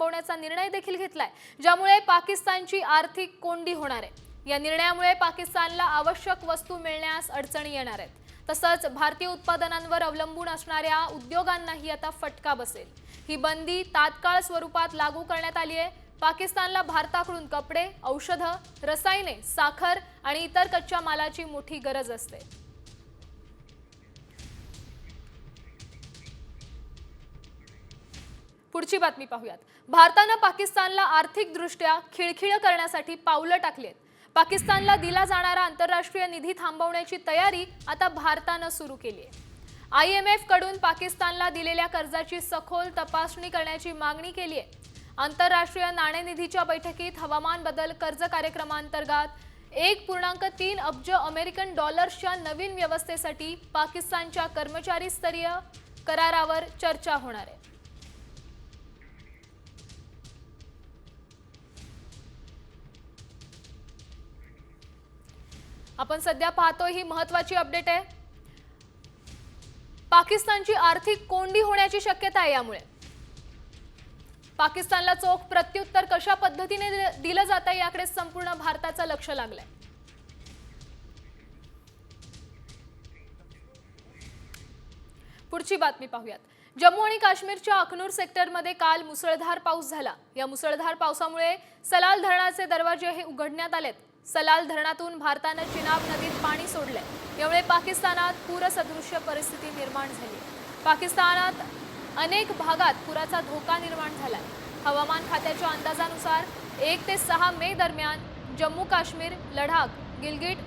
थांबवण्याचा निर्णय देखील घेतलाय, ज्यामुळे पाकिस्तानची आर्थिक कोंडी होणार आहे। या निर्णयामुळे पाकिस्तानला आवश्यक वस्तू मिळण्यास अडचणी येणार आहेत। तसंच भारतीय उत्पादनांवर अवलंबून असणाऱ्या उद्योगांनाही आता फटका बसेल। ही बंदी तात्काळ स्वरूपात लागू करण्यात आली आहे। पाकिस्तानला भारताकडून कपडे, औषधं, रसायने, साखर आणि इतर कच्च्या मालाची मोठी गरज असते। पुढची बातमी पाहूयात। भारताने पाकिस्तानला आर्थिकदृष्ट्या खिळखिळ करण्यासाठी पावलं टाकली आहेत। पाकिस्तानला दिला जाणारा आंतरराष्ट्रीय निधी थांबवण्याची तयारी आता भारताने सुरू केली आहे। IMF कडून पाकिस्तानला दिलेल्या कर्जाची सखोल तपासणी करण्याची मागणी केली आहे। आंतरराष्ट्रीय नाणेनिधीच्या बैठकीत हवामान बदल कर्ज कार्यक्रमांतर्गत 1.3 अब्ज अमेरिकन डॉलर्सच्या नवीन व्यवस्थेसाठी पाकिस्तानच्या कर्मचारी स्तरीय करारावर चर्चा होणार आहे। आपण सध्या पाहतोय ही महत्त्वाची अपडेट आहे। पाकिस्तानची आर्थिक कोंडी होण्याची शक्यता आहे। यामुळे पाकिस्तानला चोख प्रत्युत्तर कशा पद्धतीने दिलं जातं याकडे संपूर्ण भारताचं लक्ष लागलंय। पुढची बातमी पाहूयात। जम्मू आणि काश्मीरच्या अखनूर सेक्टरमध्ये काल मुसळधार पाऊस झाला। या मुसळधार पावसामुळे सलाल धरणाचे दरवाजे हे उघडण्यात आलेत। सलाल धरणातून भारताने चिनाब नदीत पाणी सोडले। यामुळे पाकिस्तानात पूरसदृश्य परिस्थिती निर्माण झाली। पाकिस्तानात अनेक भागात पुराचा धोका निर्माण झाला। हवामान खात्याच्या अंदाजानुसार 1 ते 6 मे दरम्यान जम्मू काश्मीर, लडाख, गिलगिट,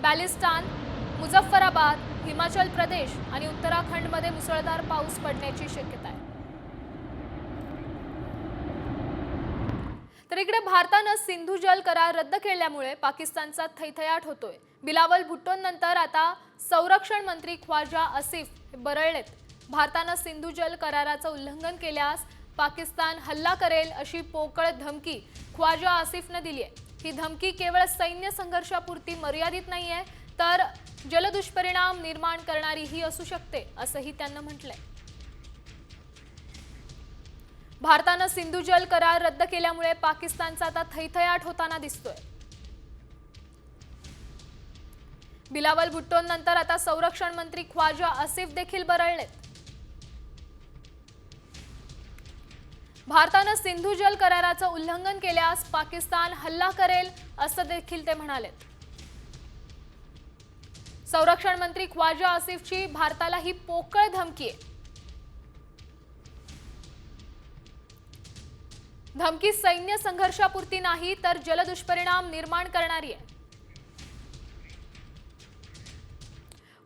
बाल्टिस्तान, मुझफ्फराबाद, हिमाचल प्रदेश आणि उत्तराखंडमध्ये मुसळधार पाऊस पडण्याची शक्यता आहे। तर इकडे भारताने सिंधू जल करार रद्द केल्यामुळे पाकिस्तानचा थैथयाट होतोय। बिलावल भुट्टोनंतर आता संरक्षण मंत्री ख्वाजा आसिफ बरळलेत। भारताने सिंधू जल कराराचं उल्लंघन केल्यास पाकिस्तान हल्ला करेल अशी पोकळ धमकी ख्वाजा आसिफने दिली आहे। ही धमकी केवळ सैन्य संघर्षापुरती मर्यादित नाहीये, तर जलदुष्परिणाम निर्माण करणारीही असू शकते, असंही त्यांनी म्हटलंय। भारताने सिंधू जल करार रद्द केल्यामुळे पाकिस्तानचा आता थैथयाट होताना दिसतोय। बिलावल भुट्टोनंतर आता संरक्षण मंत्री ख्वाजा आसिफ देखील बरळलेत। भारताने सिंधू जल कराराचं उल्लंघन केल्यास पाकिस्तान हल्ला करेल असं देखील ते म्हणालेत। संरक्षण मंत्री ख्वाजा आसिफची भारताला ही पोकळ धमकी आहे। धमकी सैन्य संघर्षापुरती नाही, तर जलदुष्परिणाम निर्माण करणारी आहे।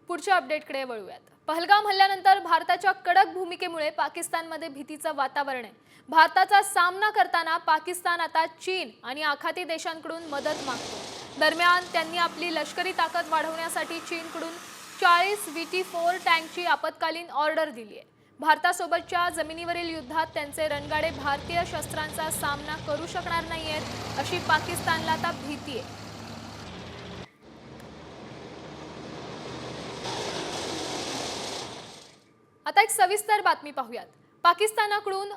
पुढच्या अपडेटकडे वळूयात। पहलगाम हल्ल्यानंतर भारताच्या कडक भूमिकेमुळे पाकिस्तानमध्ये भीतीचं वातावरण आहे। भारताचा सामना करताना पाकिस्तान आता चीन आणि आखाती देशांकडून मदत मागतो। दरम्यान त्यांनी आपली लष्करी ताकद वाढवण्यासाठी चीनकडून 40 VT-4 टँकची आपत्कालीन ऑर्डर दिली आहे। भारतासोबतच्या जमिनीवरील युद्धात त्यांचे रणगाडे भारतीय शस्त्रांचा सामना करू शकणार नाहीयेत, अशी पाकिस्तानला आता भीती आहे। आता एक सविस्तर बातमी पाहूयात। पाकिस्तानाकडून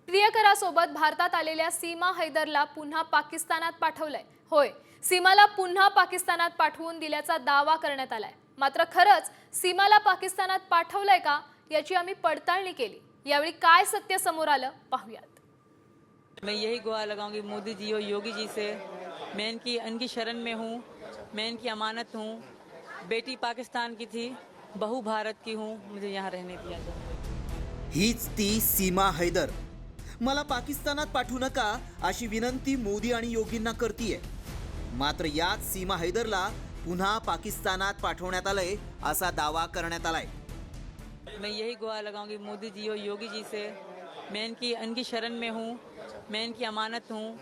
प्रियकरासोबत भारतात आलेल्या सीमा हैदरला पुन्हा पाकिस्तानात पाठवलंय। होय, सीमाला पुन्हा पाकिस्तानात पाठवून दिल्याचा दावा करण्यात आलाय। मात्र खरंच सीमाला पाकिस्तानात पाठवलंय का याची आम्ही पडताळणी केली। यावेळी काय सत्य समोर आलं पाहूयात। मैं यही गुहार लगाऊंगी मोदी जी और योगी जी से, मैं इनकी शरण में हूँ, मैं इनकी अमानत हूँ। बेटी पाकिस्तान की थी, बहू भारत की हूँ, मुझे यहाँ रहने दिया जाए। हीच ती सीमा हैदर। मला पाकिस्तानात पाठवू नका अशी विनंती मोदी आणि योगींना करतीये। मात्र याच सीमा हैदरला पुन्हा पाकिस्तानात पाठवण्यात आलंय असा दावा करण्यात आलाय। मैं यही गुहार लगाऊंगी मोदी जी और योगी जी से, मैं इनकी शरण में हूँ, मैं इनकी अमानत हूँ।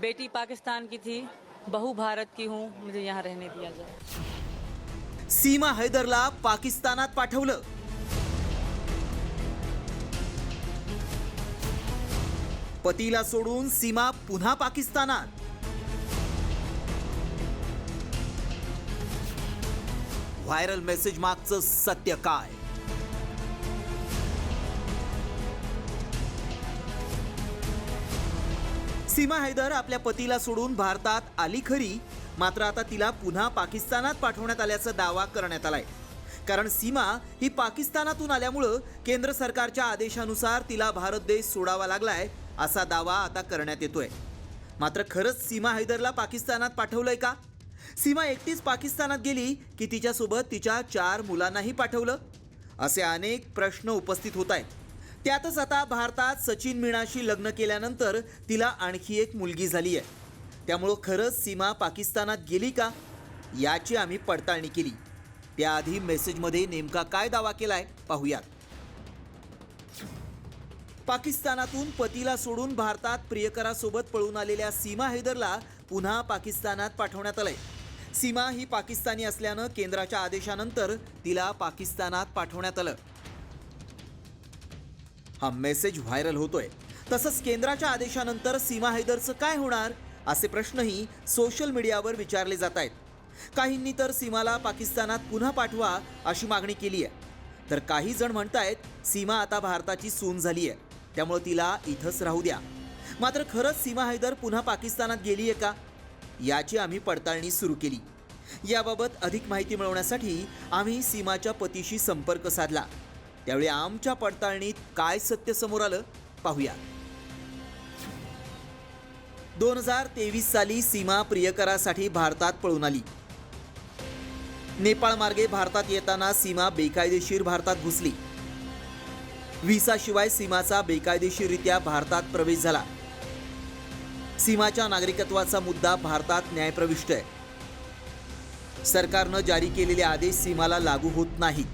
बेटी पाकिस्तान की थी, बहू भारत की हूँ, मुझे यहाँ रहने दिया जाए। सीमा हैदरला पाकिस्तानात पाठवलं। पतीला सोडून सीमा पुन्हा पाकिस्तानात। व्हायरल मेसेज मागचं सत्य काय? सीमा हैदर आपल्या पतीला सोडून भारतात आली खरी, मात्र आता तिला पुन्हा पाकिस्तानात पाठवण्यात आल्याचा दावा करण्यात आलाय. कारण सीमा ही पाकिस्तानातून आल्यामुळं केंद्र सरकारच्या आदेशानुसार तिला भारत देश सोडावा लागलाय असा दावा आता करण्यात येतोय. मात्र खरंच सीमा हैदरला पाकिस्तानात पाठवलंय का? सीमा एकटीच पाकिस्तानात गेली की तिच्यासोबत तिच्या 4 मुलांनाही पाठवलं? असे अनेक प्रश्न उपस्थित होत आहेत. त्यातच आता भारतात सचिन मीनाशी लग्न केल्यानंतर तिला आणखी एक मुलगी झाली आहे. त्यामुळं खरंच सीमा पाकिस्तानात गेली का याची आम्ही पडताळणी केली. त्याआधी मेसेजमध्ये नेमका काय दावा केलाय पाहूयात. पाकिस्तानातून पतीला सोडून भारतात प्रियकरासोबत पळून आलेल्या सीमा हैदरला पुन्हा पाकिस्तानात पाठवण्यात आलंय. सीमा ही पाकिस्तानी असल्यानं केंद्राच्या आदेशानंतर तिला पाकिस्तानात पाठवण्यात आलं. हा मेसेज व्हायरल होतोय. तसंच केंद्राच्या आदेशानंतर सीमा हैदरचं काय होणार असे प्रश्नही सोशल मीडियावर विचारले जात आहेत. काहींनी तर सीमाला पाकिस्तानात पुन्हा पाठवा अशी मागणी केली आहे, तर काही जण म्हणतायत सीमा आता भारताची सून झाली आहे, त्यामुळे तिला इथंच राहू द्या. मात्र खरंच सीमा हैदर पुन्हा पाकिस्तानात गेली आहे का याची आम्ही पडताळणी सुरू केली. याबाबत अधिक माहिती मिळवण्यासाठी आम्ही सीमाच्या पतीशी संपर्क साधला. त्यावेळी आमच्या पडताळणीत काय सत्य समोर आलं पाहूया. 2023 साली सीमा प्रियकरासाठी भारतात पळून आली. नेपाळ मार्गे भारतात येताना सीमा बेकायदेशीर भारतात घुसली. व्हिसाशिवाय सीमाचा बेकायदेशीररित्या भारतात प्रवेश झाला. सीमाच्या नागरिकत्वाचा मुद्दा भारतात न्यायप्रविष्ट आहे. सरकारनं जारी केलेले आदेश सीमाला लागू होत नाहीत.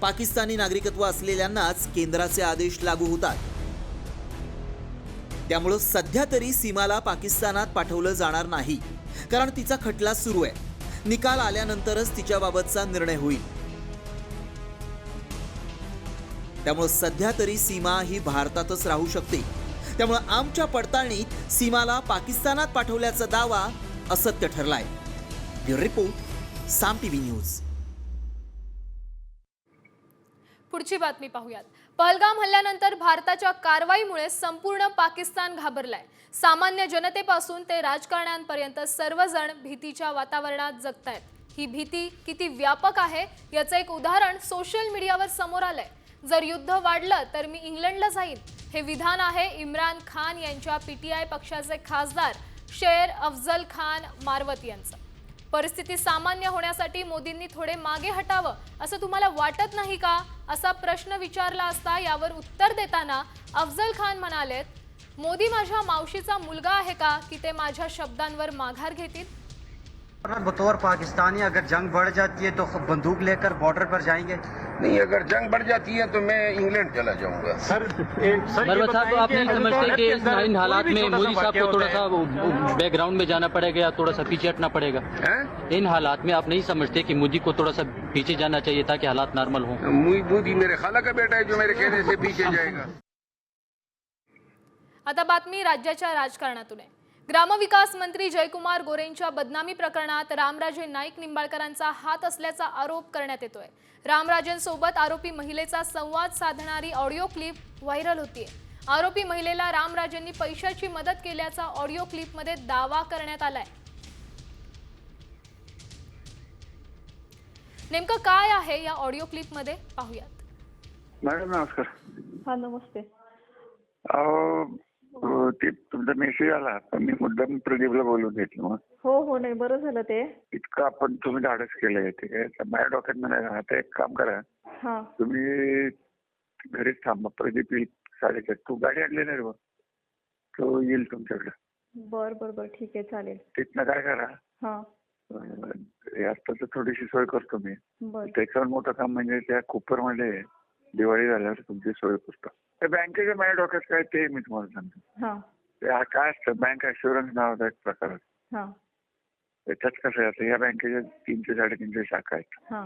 पाकिस्तानी नागरिकत्व असलेल्यांनाच केंद्राचे आदेश लागू होतात. त्यामुळं सध्या तरी सीमाला पाकिस्तानात पाठवलं जाणार नाही, कारण तिचा खटला सुरू आहे. निकाल आल्यानंतरच तिच्याबाबतचा निर्णय होईल. त्यामुळे सध्या तरी सीमा ही भारतातच राहू शकते. त्यामुळे आमच्या पडताळणीत सीमाला पाकिस्तानात पाठवल्याचा दावा असत्य ठरलाय. ब्युरो रिपोर्ट, साम टीव्ही न्यूज. पुढची बातमी पाहूयात. पहलगाम हल्ल्यानंतर भारताच्या कारवाईमुळे संपूर्ण पाकिस्तान घाबरलाय. सामान्य जनतेपासून ते राजकारण्यांपर्यंत सर्वजण भीतीच्या वातावरणात जगतायत. ही भीती किती व्यापक आहे याचं एक उदाहरण सोशल मीडियावर समोर आलंय. जर युद्ध वाढलं तर मी इंग्लंडला जाईन, हे विधान आहे इम्रान खान यांच्या पीटीआय पक्षाचे खासदार शेर अफजल खान मारवत यांचं. परिस्थिती सामान्य होण्यासाठी मोदींनी थोडे मागे हटावं असं तुम्हाला वाटत नाही का असा प्रश्न विचारला असता यावर उत्तर देताना अफजल खान म्हणालेत, मोदी माझ्या मावशीचा मुलगा आहे का की ते माझ्या शब्दांवर माघार घेतील. बतौर पाकिस्तानी अगर जंग बढ़ जाती है तो बंदूक लेकर बॉर्डर पर जाएंगे? नहीं, अगर जंग बढ़ जाती है तो मैं इंग्लैंड चला जाऊंगा. मरवत साहब, आप नहीं समझते कि इन हालात में मोदी साहब को थोड़ा सा बैकग्राउंड में जाना पड़ेगा या थोड़ा सा पीछे हटना पड़ेगा? इन हालात में आप नहीं समझते कि मोदी को थोड़ा सा पीछे जाना चाहिए ताकि हालात नॉर्मल हों? मोदी मेरे खाला का बेटा है जो मेरे कहने से पीछे जाएगा. आता बातमी राज्याच्या राजकारणातून आहे. ग्रामविकास मंत्री जयकुमार गोरेंच्या बदनामी प्रकरणात रामराजे नाईक निंबाळकरांचा हात असल्याचा आरोप करण्यात येतोय. रामराजेंसोबत आरोपी महिलेचा संवाद साधणारी ऑडिओ क्लिप व्हायरल होतीये. आरोपी महिलेला रामराजेंनी पैशाची मदत केल्याचा ऑडिओ क्लिपमध्ये दावा करण्यात आलाय. नेमकं काय आहे या ऑडिओ क्लिपमध्ये पाहूयात. मॅडम नमस्कार. हा नमस्ते. ते तुमचा मेसेज आला पण मी मुद्दाम प्रदीपला बोलून घेतलं. मग हो नाही बरं झालं ते. इतकं आपण तुम्ही धाडस केलंय ते काय माझ्या डोक्यात म्हणाला आता एक काम करा, हा तुम्ही घरीच थांबा. प्रदीप येईल 4:30. तू गाडी आणली नाही रे बघ, तो येईल तुमच्याकडे. बर ठीक आहे चालेल. तिथनं काय करा, हा आता थोडीशी सोय करतो मी. बर त्याच्यावर मोठं काम म्हणजे त्या कुपरमध्ये दिवाळी झाल्यावर तुमची सोय करतो. त्या बँकेच्या माझ्या डोक्यात काय ते मी तुम्हाला सांगतो. हा ते काय असतं, बँक ॲश्युरन्स नावाचा एक प्रकार असतो. हा त्याच्यात कसं आहे, या बँकेच्या 300-350 शाखा आहेत. हा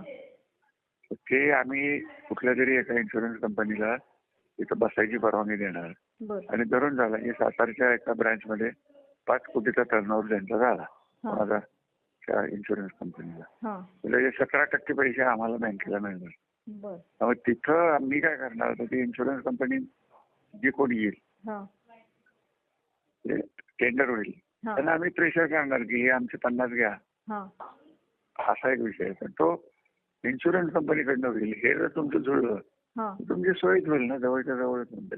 ते आम्ही कुठल्या तरी एका इन्शुरन्स कंपनीला तिथं बसायची परवानगी देणार बर आणि धरून झाला की सातारच्या एका ब्रँचमध्ये 5 कोटीचा टर्नओव्हर त्यांचा झाला माझा त्या इन्शुरन्स कंपनीला. हा म्हणजे 17% पैसे आम्हाला बँकेला मिळणार. बर मग तिथं आम्ही काय करणार होतं, ती इन्शुरन्स कंपनी जी कोणी येईल हा टेंडर होईल हा त्यांना आम्ही प्रेशर करणार की हे आमचे 50 घ्या, हा असा एक विषय आहे. पण तो इन्शुरन्स कंपनीकडनं होईल. हे जर तुमचं जुळलं हा तर तुमची सोयच होईल ना, जवळच्या जवळच म्हणते.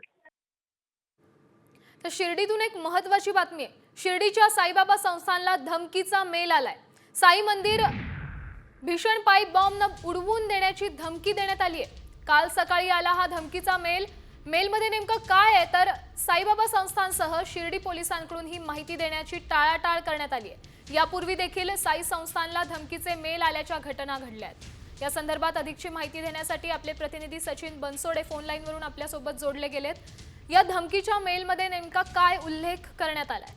तर शिर्डीतून एक महत्त्वाची बातमी आहे. शिर्डीच्या साईबाबा संस्थानला धमकीचा मेल आलाय. साई मंदिर भीषण पाईप बॉम्बनं उडवून देण्याची धमकी देण्यात आली आहे. काल सकाळी आला हा धमकीचा मेल. मेलमध्ये नेमकं काय आहे तर साईबाबा संस्थानसह शिर्डी पोलिसांकडून ही माहिती देण्याची टाळाटाळ करण्यात आली आहे. यापूर्वी देखील साई संस्थानला धमकीचे मेल आल्याच्या घटना घडल्या आहेत. या संदर्भात अधिकची माहिती देण्यासाठी आपले प्रतिनिधी सचिन बनसोडे फोन लाईनवरून आपल्यासोबत जोडले गेलेत. या धमकीच्या मेलमध्ये नेमका काय उल्लेख करण्यात आलाय?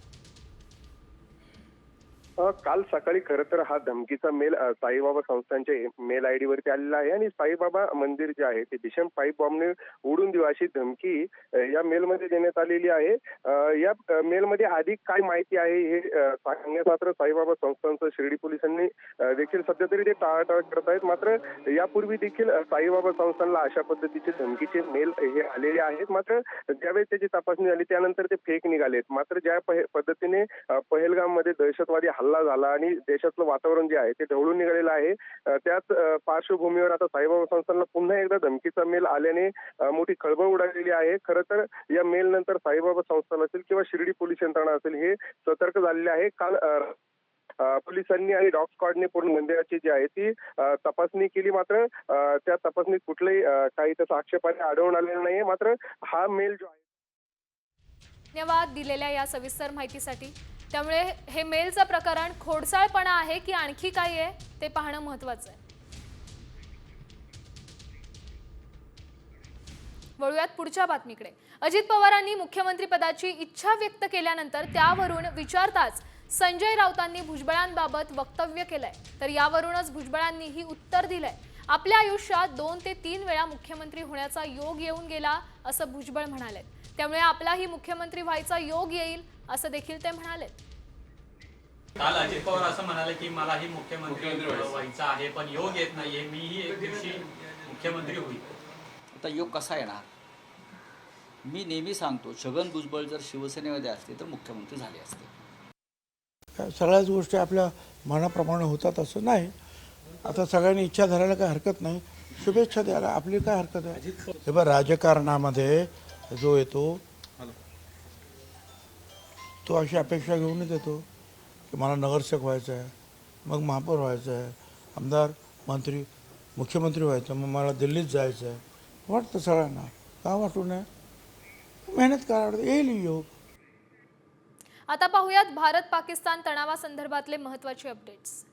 काल सकाळी खरं तर हा धमकीचा मेल साईबाबा संस्थांच्या मेल आयडी वरती आलेला आहे आणि साईबाबा मंदिर जे आहे ते भीषण पाईप बॉम्बने उडून देऊ अशी धमकी या मेलमध्ये देण्यात आलेली आहे. या मेलमध्ये अधिक काय माहिती आहे हे सांगण्यास मात्र साईबाबा संस्थांचं शिर्डी पोलिसांनी देखील सध्या तरी ते टाळाटाळ करत आहेत. मात्र यापूर्वी देखील साईबाबा संस्थानला अशा पद्धतीचे धमकीचे मेल हे आलेले आहेत. मात्र ज्यावेळेस त्याची तपासणी झाली त्यानंतर ते फेक निघालेत. मात्र ज्या पद्धतीने पहलगाममध्ये दहशतवादी हल्ला झाला आणि देशातलं वातावरण जे आहे ते ढवळून निघालेलं आहे, त्याच पार्श्वभूमीवर आता साईबाबा संस्थानला पुन्हा एकदा धमकीचा मेल आल्याने मोठी खळबळ उडालेली आहे. खरं तर या मेल नंतर साईबाबा संस्थान असेल किंवा शिर्डी पोलीस यंत्रणा असेल हे सतर्क झालेले आहे. काल पोलिसांनी आणि डॉग स्क्वॉडने पूर्ण मंदिराची जी आहे ती तपासणी केली. मात्र त्या तपासणीत कुठलेही काही तसं आक्षेपाने आढळून आलेलं नाहीये. मात्र हा मेल जो आहे, धन्यवाद दिलेल्या या सविस्तर माहितीसाठी. त्यामुळे हे मेलचं प्रकरण खोडसाळपणा आहे की आणखी काही आहे ते पाहणं महत्त्वाचं आहे. वळूयात पुढच्या बातमीकडे. अजित पवारांनी मुख्यमंत्रीपदाची इच्छा व्यक्त केल्यानंतर त्यावरून विचारताच संजय राऊतांनी भुजबळांबाबत वक्तव्य केलंय. तर यावरूनच भुजबळांनीही उत्तर दिलंय. आपल्या आयुष्यात 2 ते 3 वेळा मुख्यमंत्री होण्याचा योग येऊन गेला असं भुजबळ म्हणाले. त्यामुळे आपलाही मुख्यमंत्री व्हायचा योग येईल असं देखील ते म्हणाले. काल अजित पवार असं म्हणाले की मलाही मुख्यमंत्री व्हायचं आहे पण योग येत नाहीये, मीही एक दिवशी मुख्यमंत्री होईल. आता योग कसा येणार? मी नेहमी सांगतो, छगन भुजबळ जर शिवसेनेमध्ये असते तर मुख्यमंत्री झाले असते. सगळ्याच गोष्टी आपल्या मनाप्रमाणे होतात असं नाही. आता सगळ्यांनी इच्छा धरायला काही हरकत नाही, शुभेच्छा द्यायला आपली काय हरकत आहे. हे बघ, राजकारणामध्ये जो येतो तो अशी अपेक्षा घेऊनच येतो की मला नगरसेवक व्हायचं आहे, मग महापौर व्हायचं आहे, आमदार, मंत्री, मुख्यमंत्री व्हायचं, मग मला दिल्लीत जायचं आहे. वाटतं सगळ्यांना, का वाटू नये? मेहनत करावं, येईल योग. आता पाहूयात भारत पाकिस्तान तणावासंदर्भातले महत्त्वाचे अपडेट्स.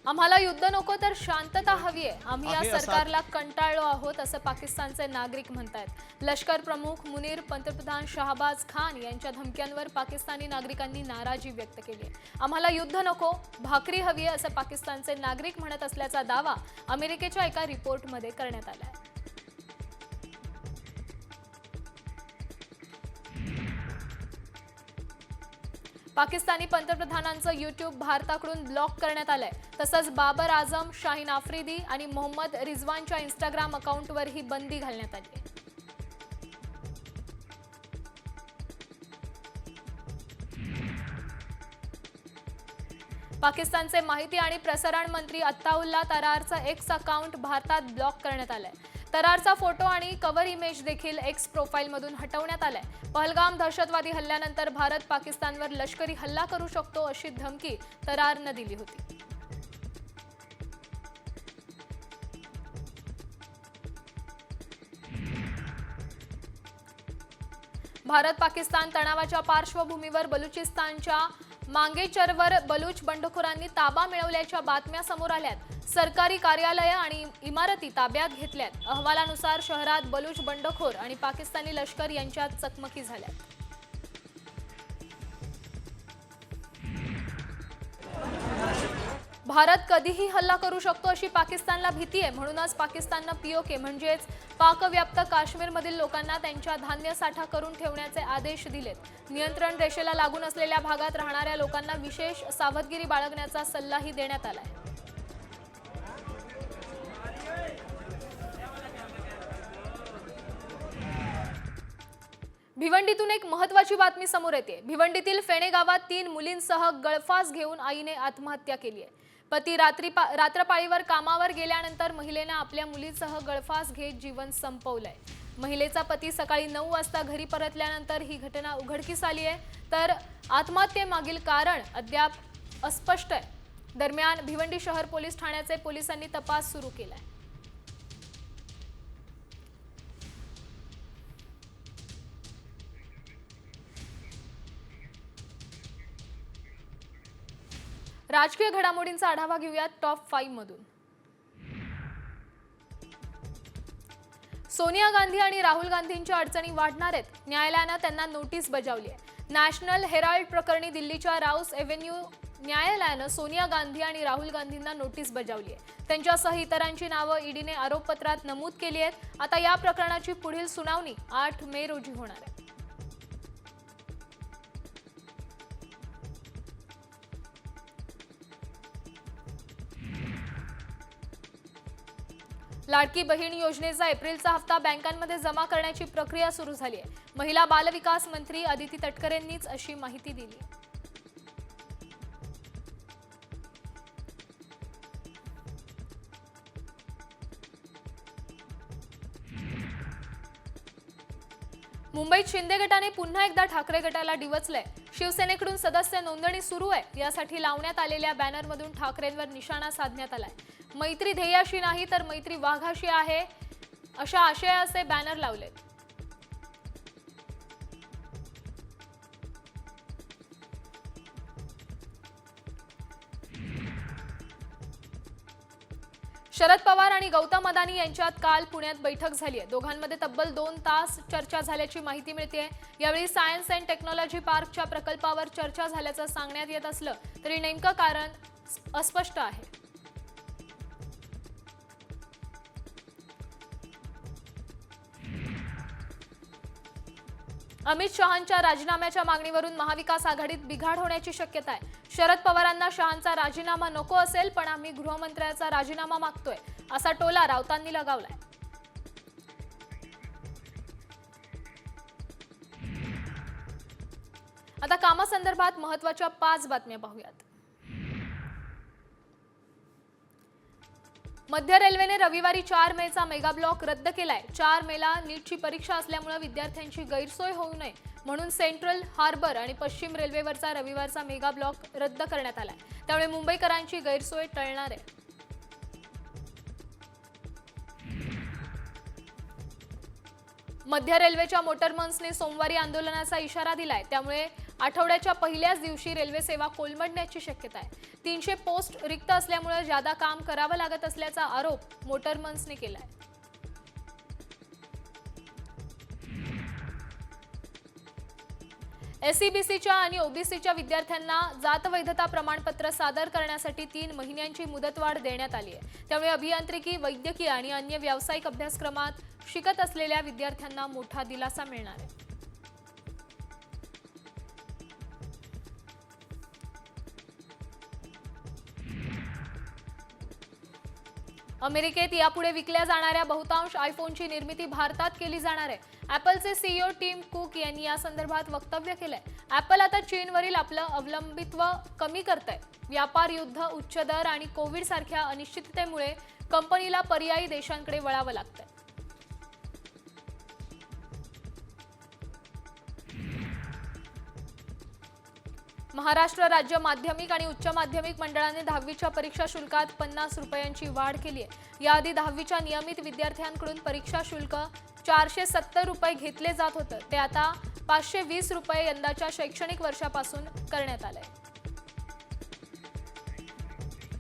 आम्हाला युद्ध नको तर शांतता हवी आहे. आम्ही या सरकारला कंटाळलो आहोत असं पाकिस्तानचे नागरिक म्हणतात. लष्कर प्रमुख मुनीर पंतप्रधान शहबाज खान यांच्या धमक्यांवर पाकिस्तानी नागरिकांनी नाराजी व्यक्त केली आहे. आम्हाला युद्ध नको, भाकरी हवी आहे असं पाकिस्तानचे नागरिक म्हणत असल्याचा दावा अमेरिकेच्या एका रिपोर्टमध्ये करण्यात आला आहे. पाकिस्तानी पंतप्रधानांचं यूट्यूब भारताकडून ब्लॉक करण्यात आलंय. तसंच बाबर आझम, शाहीन आफ्रिदी आणि मोहम्मद रिझवानच्या इंस्टाग्राम अकाउंटवरही बंदी घालण्यात आली आहे. पाकिस्तानचे माहिती आणि प्रसारण मंत्री अत्ताउल्ला तरारचं एक्स अकाउंट भारतात ब्लॉक करण्यात आलंय. तरारचा फोटो आणि कव्हर इमेज देखील एक्स प्रोफाईलमधून हटवण्यात आलाय. पहलगाम दहशतवादी हल्ल्यानंतर भारत पाकिस्तानवर लष्करी हल्ला करू शकतो अशी धमकी तरारनं दिली होती. भारत पाकिस्तान तणावाच्या पार्श्वभूमीवर बलुचिस्तानच्या मांगेचरवर बलूच बंडखोरांनी ताबा मिळवल्याच्या बातम्या समोर आल्यात. सरकारी कार्यालयं आणि इमारती ताब्यात घेतल्यात. अहवालानुसार शहरात बलूच बंडखोर आणि पाकिस्तानी लष्कर यांच्यात चकमकी झाल्या. भारत कधीही हल्ला करू शकतो अशी पाकिस्तानला भीती आहे, म्हणूनच पाकिस्ताननं पीओके म्हणजेच पाकव्याप्त काश्मीरमधील लोकांना त्यांच्या धान्य साठा करून ठेवण्याचे आदेश दिलेत। नियंत्रण रेषेला लागून असलेल्या भागात राहणाऱ्या लोकांना विशेष सावधगिरी बाळगण्याचा सल्लाही देण्यात आलाय। भिवंडीतून एक महत्त्वाची बातमी समोर येते। भिवंडीतील फेणे गावात 3 मुलींसह गळफास घेऊन आईने आत्महत्या केली आहे। पती रात्रपाळीवर कामावर गेल्यानंतर महिलेने आपल्या मुलीसह गळफास घेत जीवन संपवलंय। महिलेचा पती सकाळी 9 वाजता घरी परतल्यानंतर ही घटना उघडकीस आली आहे, तर आत्महत्येमागील कारण अद्याप अस्पष्ट आहे। दरम्यान भिवंडी शहर पोलीस ठाण्याचे पोलिसांनी तपास सुरू केलाय। राजकीय घडामोडींचा आढावा घेऊयात टॉप 5 मधून। सोनिया गांधी आणि राहुल गांधींच्या अडचणी वाढणार आहेत। न्यायालयानं त्यांना नोटीस बजावली आहे। नॅशनल हेराल्ड प्रकरणी दिल्लीच्या राऊस एव्हेन्यू न्यायालयानं सोनिया गांधी आणि राहुल गांधींना नोटीस बजावली आहे। त्यांच्यासह इतरांची नावं ईडीने आरोपपत्रात नमूद केली आहेत। आता या प्रकरणाची पुढील सुनावणी 8 मे रोजी होणार आहे। लाडकी बहीण योजनेचा एप्रिलचा हप्ता बँकांमध्ये जमा करण्याची प्रक्रिया सुरू झाली आहे। महिला बाल विकास मंत्री अदिती तटकरेंनीच अशी माहिती दिली। मुंबईत शिंदे गटाने पुन्हा एकदा ठाकरे गटाला डिवचलंय। शिवसेनेकडून सदस्य नोंदणी सुरू आहे। यासाठी लावण्यात आलेल्या बॅनरमधून ठाकरेंवर निशाणा साधण्यात आलाय। मैत्री ध्येयाशी नाही तर मैत्री वाघाशी आहे अशा आशयाचे बॅनर लावलेत। शरद पवार आणि गौतम अदानी यांच्यात काल पुण्यात बैठक झाली आहे। दोघांमध्ये तब्बल 2 तास चर्चा झाल्याची माहिती मिळते। यावेळी सायन्स अँड टेक्नॉलॉजी पार्कच्या प्रकल्पावर चर्चा झाल्याचं सांगण्यात येत असलं तरी नेमकं कारण अस्पष्ट आहे। अमित शहांच्या राजीनाम्याच्या मागणीवरून महाविकास आघाडीत बिघाड होण्याची शक्यता आहे। शरद पवारांना शहांचा राजीनामा नको असेल, पण आम्ही गृहमंत्र्याचा राजीनामा मागतोय असा टोला राऊतांनी लगावलाय। आता कामासंदर्भात महत्त्वाच्या 5 बातम्या पाहूयात। मध्य रेल्वेने रविवारी 4 मेचा मेगा ब्लॉक रद्द केलाय। 4 मेला नीटची परीक्षा असल्यामुळे विद्यार्थ्यांची गैरसोय होऊ नये म्हणून सेंट्रल, हार्बर आणि पश्चिम रेल्वेवरचा रविवारचा मेगा ब्लॉक रद्द करण्यात आलाय। त्यामुळे मुंबईकरांची गैरसोय टळणार आहे। मध्य रेल्वेच्या मोटरमन्सने सोमवारी आंदोलनाचा इशारा दिलाय। त्यामुळे आठवड्याच्या पहिल्याच दिवशी रेल्वे सेवा कोलमडण्याची शक्यता आहे। 300 पोस्ट रिक्त असल्यामुळे जादा काम करावं लागत असल्याचा आरोप मोटरमन्सने केलाय। एसईबीसीच्या आणि ओबीसीच्या विद्यार्थ्यांना जात वैधता प्रमाणपत्र सादर करण्यासाठी 3 महिन्यांची मुदतवाढ देण्यात आली आहे। त्यामुळे अभियांत्रिकी, वैद्यकीय आणि अन्य व्यावसायिक अभ्यासक्रमात शिकत असलेल्या विद्यार्थ्यांना मोठा दिलासा मिळणार आहे। अमेरिकेत यापुढे विकल्या जाणाऱ्या बहुतांश आयफोनची निर्मिती भारतात केली जाणार आहे। ॲपलचे सीईओ टिम कुक यांनी या संदर्भात वक्तव्य केलंय। ॲपल आता चीनवरील आपलं अवलंबित्व कमी करतंय। व्यापार युद्ध, उच्च दर आणि कोविड सारख्या अनिश्चिततेमुळे कंपनीला पर्यायी देशांकडे वळावं लागतंय। महाराष्ट्र राज्य माध्यमिक आणि उच्च माध्यमिक मंडळाने 10वीच्या परीक्षा शुल्कात 50 रुपयांची वाढ केली आहे। याआधी 10वीच्या नियमित विद्यार्थ्यांकडून परीक्षा शुल्क 470 रुपये घेतले जात होते, ते आता 520 रुपये यंदाच्या शैक्षणिक वर्षापासून करण्यात आलंय।